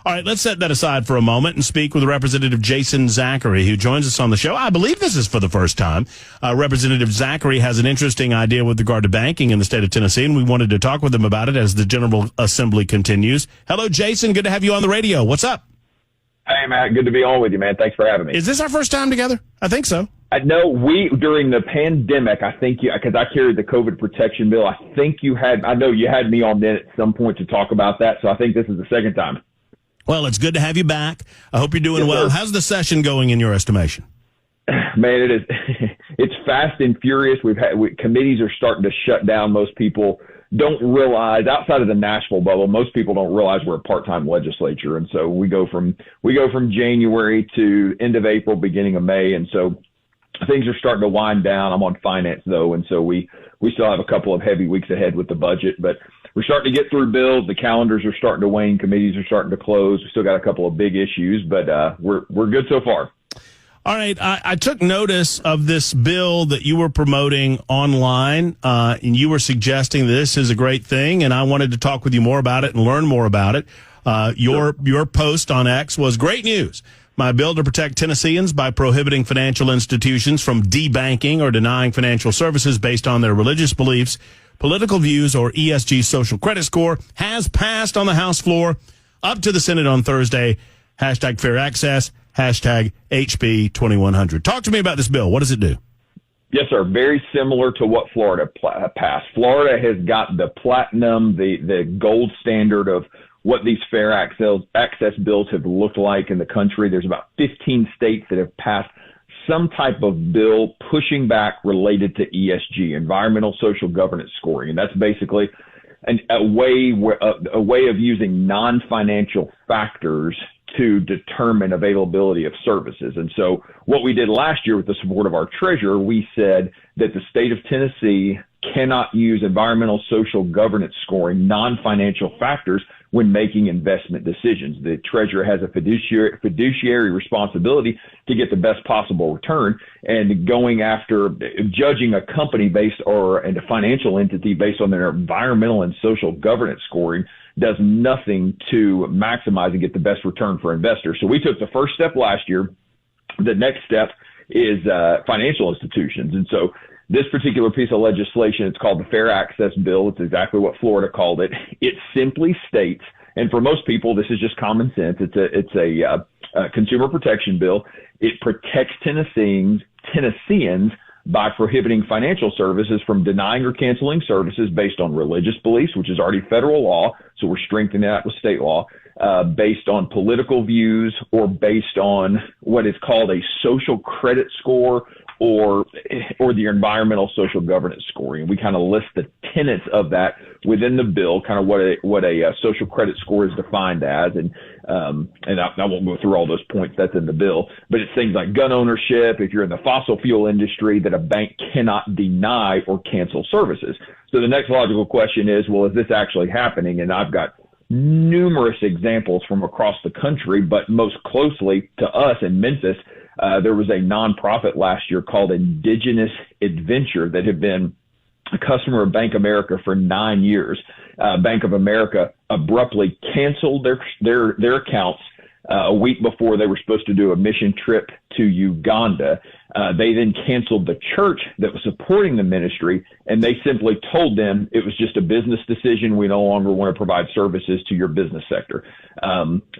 All right, let's set that aside for a moment and speak with Representative Jason Zachary, who joins us on the show. I believe this is for the first time. Representative Zachary has an interesting idea with regard to banking in the state of Tennessee, and we wanted to talk with him about it as the General Assembly continues. Hello, Jason. Good to have you on the radio. What's up? Hey, Matt. Good to be on with you, man. Thanks for having me. Is this our first time together? I think so. No, during the pandemic, I think because I carried the COVID protection bill, I know you had me on then at some point to talk about that. So I think this is the second time. Well, it's good to have you back. I hope you're doing well. Sir. How's the session going in your estimation? Man, it is. It's fast and furious. Committees are starting to shut down. Most people don't realize, outside of the Nashville bubble, most people don't realize we're a part-time legislature, and so we go from January to end of April, beginning of May, and so things are starting to wind down. I'm on finance though, and so we still have a couple of heavy weeks ahead with the budget, but we're starting to get through bills. The calendars are starting to wane. Committees are starting to close. We still got a couple of big issues, but we're good so far. All right. I took notice of this bill that you were promoting online, and you were suggesting that this is a great thing, and I wanted to talk with you more about it and learn more about it. Your post on X was great news. My bill to protect Tennesseans by prohibiting financial institutions from debanking or denying financial services based on their religious beliefs, political views, or ESG social credit score has passed on the House floor, up to the Senate on Thursday. Hashtag fair access, hashtag HB 2100. Talk to me about this bill. What does it do? Yes, sir. Very similar to what Florida passed. Florida has got the platinum, the gold standard of what these fair access bills have looked like in the country. There's about 15 states that have passed some type of bill pushing back related to ESG, environmental social governance scoring. And that's basically a way of using non-financial factors to determine availability of services. And so what we did last year with the support of our treasurer, we said that the state of Tennessee cannot use environmental social governance scoring, non-financial factors, when making investment decisions. The treasurer has a fiduciary responsibility to get the best possible return, and going after judging a company and a financial entity based on their environmental and social governance scoring does nothing to maximize and get the best return for investors. So we took the first step last year. The next step is financial institutions. And so this particular piece of legislation, it's called the Fair Access Bill. It's exactly what Florida called it. It simply states, and for most people, this is just common sense. It's a consumer protection bill. It protects Tennesseans by prohibiting financial services from denying or canceling services based on religious beliefs, which is already federal law. So we're strengthening that with state law, based on political views, or based on what is called a social credit score, or the environmental social governance scoring. We kind of list the tenets of that within the bill, kind of what a social credit score is defined as. And I won't go through all those points that's in the bill, but it's things like gun ownership. If you're in the fossil fuel industry, that a bank cannot deny or cancel services. So the next logical question is, well, is this actually happening? And I've got numerous examples from across the country, but most closely to us in Memphis, there was a nonprofit last year called Indigenous Adventure that had been a customer of Bank of America for 9 years. Bank of America abruptly canceled their accounts a week before they were supposed to do a mission trip to Uganda. They then canceled the church that was supporting the ministry, and they simply told them it was just a business decision. We no longer want to provide services to your business sector.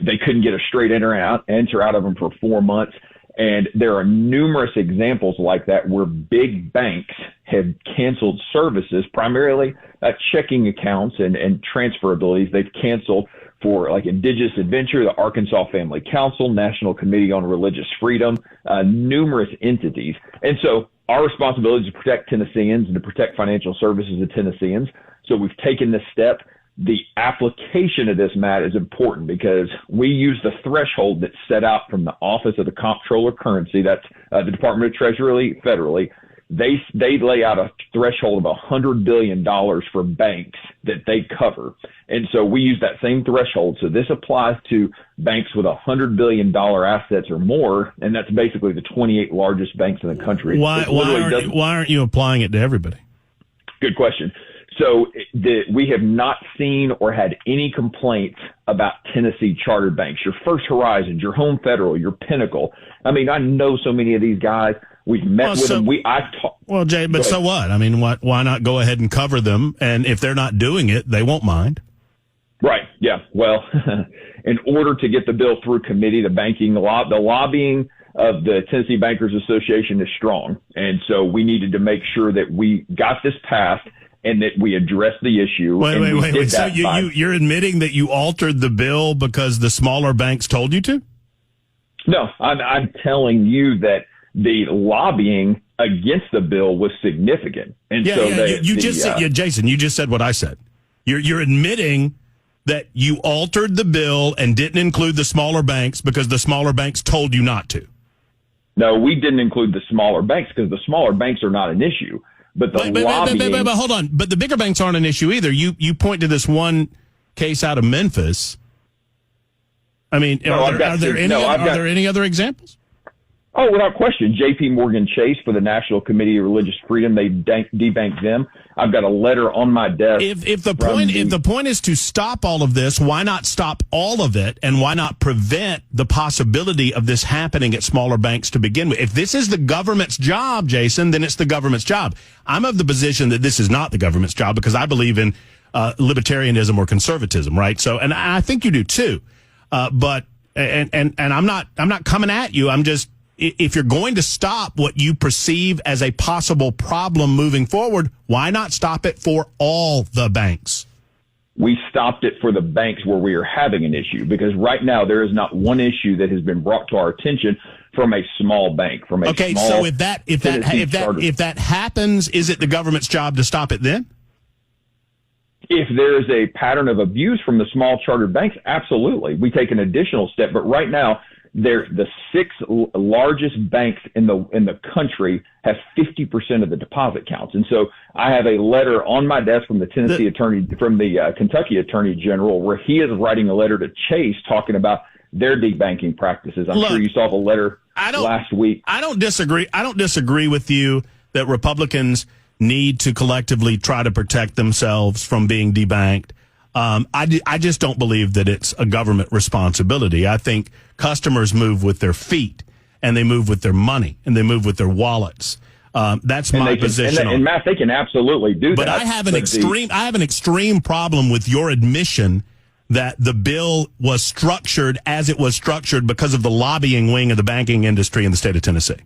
They couldn't get a straight answer out of them for 4 months. And there are numerous examples like that where big banks have canceled services, primarily checking accounts and transferabilities. They've canceled for like Indigenous Adventure, the Arkansas Family Council, National Committee on Religious Freedom, numerous entities. And so our responsibility is to protect Tennesseans and to protect financial services of Tennesseans. So we've taken this step. The application of this, Matt, is important because we use the threshold that's set out from the Office of the Comptroller of Currency. That's the Department of Treasury federally. They lay out a threshold of $100 billion for banks that they cover. And so we use that same threshold. So this applies to banks with $100 billion assets or more, and that's basically the 28 largest banks in the country. Why aren't you applying it to everybody? Good question. So we have not seen or had any complaints about Tennessee chartered banks, your First Horizons, your Home Federal, your Pinnacle. I mean, I know so many of these guys. We've met with them. Well, Jay, but so what? I mean, why not go ahead and cover them? And if they're not doing it, they won't mind. Right. Yeah. Well, in order to get the bill through committee, the lobbying of the Tennessee Bankers Association is strong. And so we needed to make sure that we got this passed and that we addressed the issue. Wait. So you're admitting that you altered the bill because the smaller banks told you to? No, I'm telling you that the lobbying against the bill was significant. And Jason, you just said what I said. You're admitting that you altered the bill and didn't include the smaller banks because the smaller banks told you not to. No, we didn't include the smaller banks because the smaller banks are not an issue. But but hold on. But the bigger banks aren't an issue either. You point to this one case out of Memphis. I mean, are there any other examples? Oh, without question. J.P. Morgan Chase for the National Committee of Religious Freedom, they debanked them. I've got a letter on my desk. If the point is to stop all of this, why not stop all of it, and why not prevent the possibility of this happening at smaller banks to begin with? If this is the government's job, Jason, then it's the government's job. I'm of the position that this is not the government's job because I believe in libertarianism or conservatism, right? So, and I think you do too. But I'm not coming at you. I'm just, if you're going to stop what you perceive as a possible problem moving forward, why not stop it for all the banks? We stopped it for the banks where we are having an issue, because right now there is not one issue that has been brought to our attention from a small bank. So if that happens, is it the government's job to stop it then? If there is a pattern of abuse from the small chartered banks, absolutely. We take an additional step. But right now, the 6 largest banks in the country have 50% of the deposit counts. And so I have a letter on my desk from the Kentucky Attorney General, where he is writing a letter to Chase talking about their debanking practices. I'm sure you saw the letter last week. I don't disagree with you that Republicans need to collectively try to protect themselves from being debanked. I just don't believe that it's a government responsibility. I think customers move with their feet, and they move with their money, and they move with their wallets. That's my position. And Matt, they can absolutely do that. But I have an extreme problem with your admission that the bill was structured as it was structured because of the lobbying wing of the banking industry in the state of Tennessee.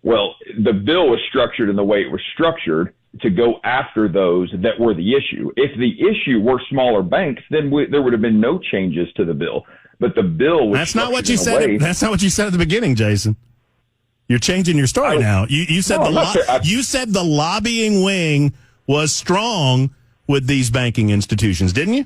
Well, the bill was structured in the way it was structured to go after those that were the issue. If the issue were smaller banks, then there would have been no changes to the bill. But the bill was That's not what you said. That's not what you said at the beginning, Jason. You're changing your story now. You said the lobbying wing was strong with these banking institutions, didn't you?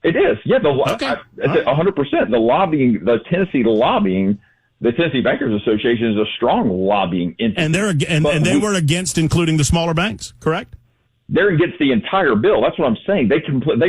It is. Yeah. 100%. The Tennessee Bankers Association is a strong lobbying entity. And they were against including the smaller banks, correct? They're against the entire bill. That's what I'm saying. They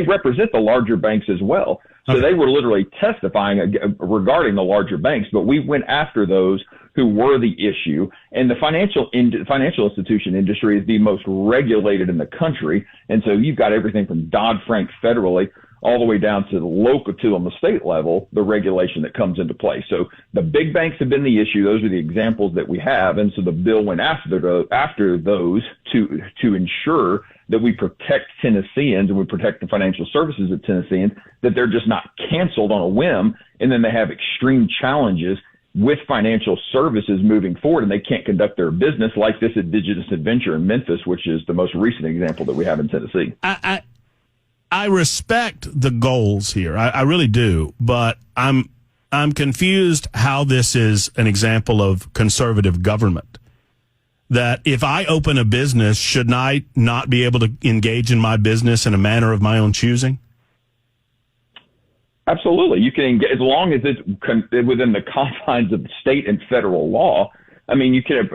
represent the larger banks as well. So They were literally testifying regarding the larger banks, but we went after those who were the issue. And the financial institution industry is the most regulated in the country. And so you've got everything from Dodd-Frank federally all the way down to the local, to on the state level, the regulation that comes into play. So the big banks have been the issue. Those are the examples that we have. And so the bill went after those to ensure that we protect Tennesseans and we protect the financial services of Tennesseans, that they're just not canceled on a whim. And then they have extreme challenges with financial services moving forward, and they can't conduct their business like this Indigenous Adventure in Memphis, which is the most recent example that we have in Tennessee. I respect the goals here. I really do, but I'm confused how this is an example of conservative government. That if I open a business, shouldn't I not be able to engage in my business in a manner of my own choosing? Absolutely. You can engage, as long as it's within the confines of state and federal law. I mean, you can.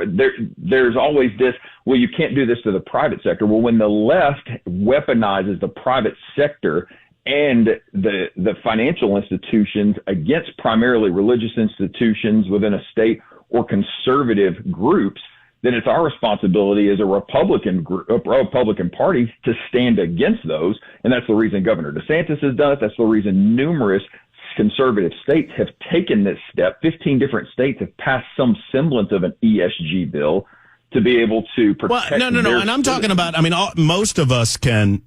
There's always this. Well, you can't do this to the private sector. Well, when the left weaponizes the private sector and the financial institutions against primarily religious institutions within a state or conservative groups, then it's our responsibility as a Republican Party to stand against those. And that's the reason Governor DeSantis has done it. That's the reason numerous conservative states have taken this step. 15 different states have passed some semblance of an ESG bill to be able to protect. Well, no. And I'm talking about, I mean, most of us can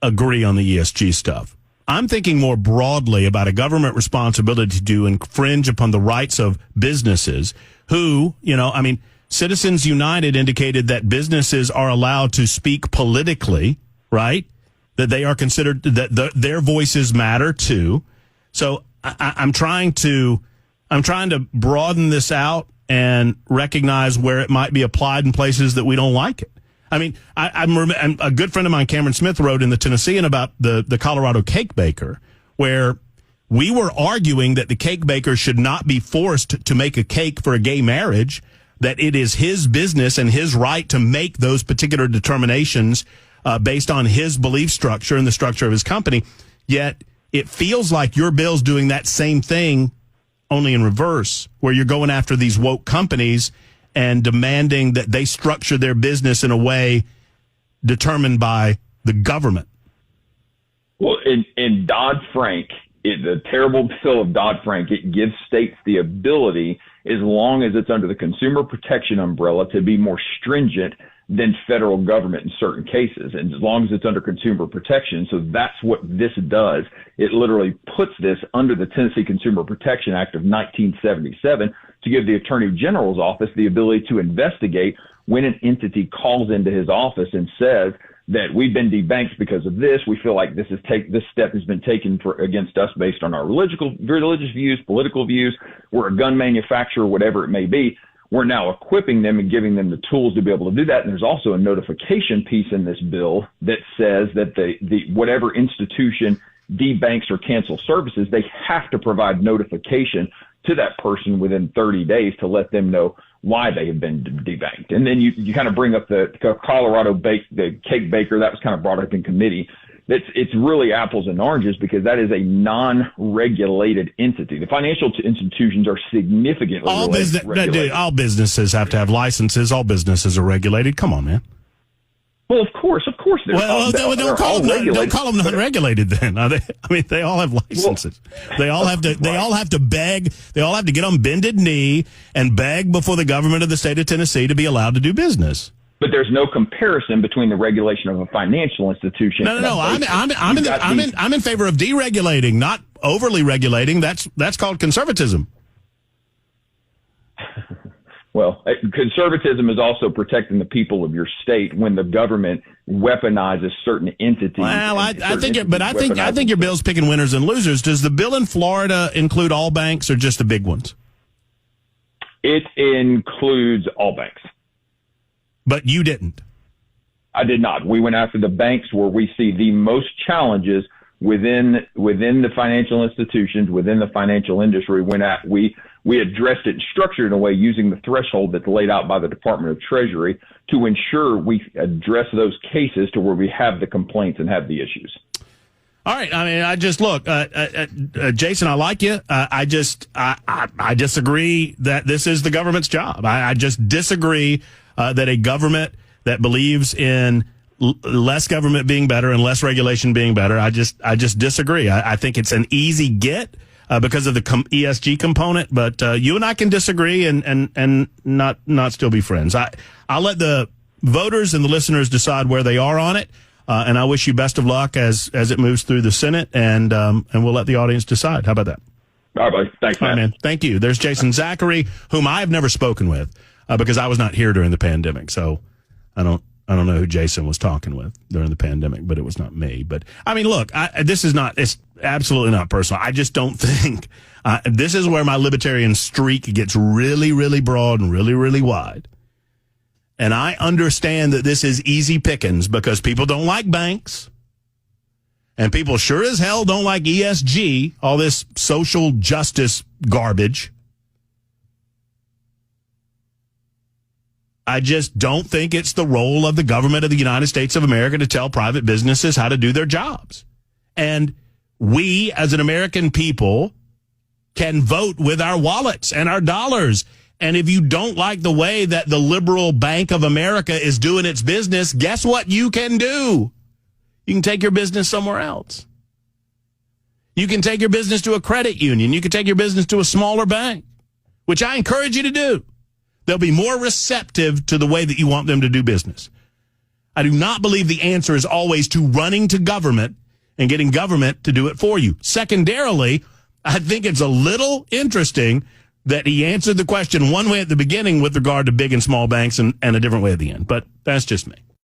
agree on the ESG stuff. I'm thinking more broadly about a government responsibility to infringe upon the rights of businesses who, Citizens United indicated that businesses are allowed to speak politically, right? That they are considered, that their voices matter too. So I'm trying to broaden this out and recognize where it might be applied in places that we don't like it. I mean, I'm a good friend of mine, Cameron Smith, wrote in the Tennessean about the Colorado cake baker, where we were arguing that the cake baker should not be forced to make a cake for a gay marriage, that it is his business and his right to make those particular determinations based on his belief structure and the structure of his company. Yet it feels like your bill's doing that same thing, only in reverse, where you're going after these woke companies and demanding that they structure their business in a way determined by the government. Well, in Dodd-Frank, the terrible bill of Dodd-Frank, it gives states the ability, as long as it's under the consumer protection umbrella, to be more stringent than federal government in certain cases, and as long as it's under consumer protection. So that's what this does. It literally puts this under the Tennessee Consumer Protection Act of 1977 to give the Attorney General's office the ability to investigate when an entity calls into his office and says that we've been debanked because of this. We feel like this step has been taken against us based on our religious views, political views. We're a gun manufacturer, whatever it may be. We're now equipping them and giving them the tools to be able to do that. And there's also a notification piece in this bill that says that the whatever institution debanks or cancels services, they have to provide notification to that person within 30 days to let them know why they have been debanked. And then you kind of bring up the Colorado the cake baker. That was kind of brought up in committee. It's really apples and oranges because that is a non-regulated entity. The financial institutions are significantly regulated. All businesses have to have licenses. All businesses are regulated. Come on, man. Well, of course. Don't call them non-regulated then. They all have licenses. They all have to beg. They all have to get on bended knee and beg before the government of the state of Tennessee to be allowed to do business. But there's no comparison between the regulation of a financial institution. No. I'm in favor of deregulating, not overly regulating. That's called conservatism. Well, conservatism is also protecting the people of your state when the government weaponizes certain entities. Well, I think your bill's picking winners and losers. Does the bill in Florida include all banks or just the big ones? It includes all banks. But you didn't. I did not. We went after the banks where we see the most challenges within the financial institutions, within the financial industry. We addressed it and structured it in a way using the threshold that's laid out by the Department of Treasury to ensure we address those cases to where we have the complaints and have the issues. All right. I mean, I just look, Jason, I like you. I disagree that this is the government's job. I just disagree that a government that believes in less government being better and less regulation being better. I just disagree. I think it's an easy get because of the ESG component, but you and I can disagree and not still be friends. I'll let the voters and the listeners decide where they are on it. And I wish you best of luck as it moves through the Senate, and we'll let the audience decide. How about that? All right, buddy. Thanks, man. All right, man. Thank you. There's Jason Zachary, whom I have never spoken with because I was not here during the pandemic. So I don't know who Jason was talking with during the pandemic, but it was not me. But I mean, look, it's absolutely not personal. I just don't think this is where my libertarian streak gets really, really broad and really, really wide. And I understand that this is easy pickings because people don't like banks. And people sure as hell don't like ESG, all this social justice garbage. I just don't think it's the role of the government of the United States of America to tell private businesses how to do their jobs. And we, as an American people, can vote with our wallets and our dollars And if you don't like the way that the liberal Bank of America is doing its business, guess what you can do? You can take your business somewhere else. You can take your business to a credit union. You can take your business to a smaller bank, which I encourage you to do. They'll be more receptive to the way that you want them to do business. I do not believe the answer is always to running to government and getting government to do it for you. Secondarily, I think it's a little interesting that he answered the question one way at the beginning with regard to big and small banks and a different way at the end. But that's just me.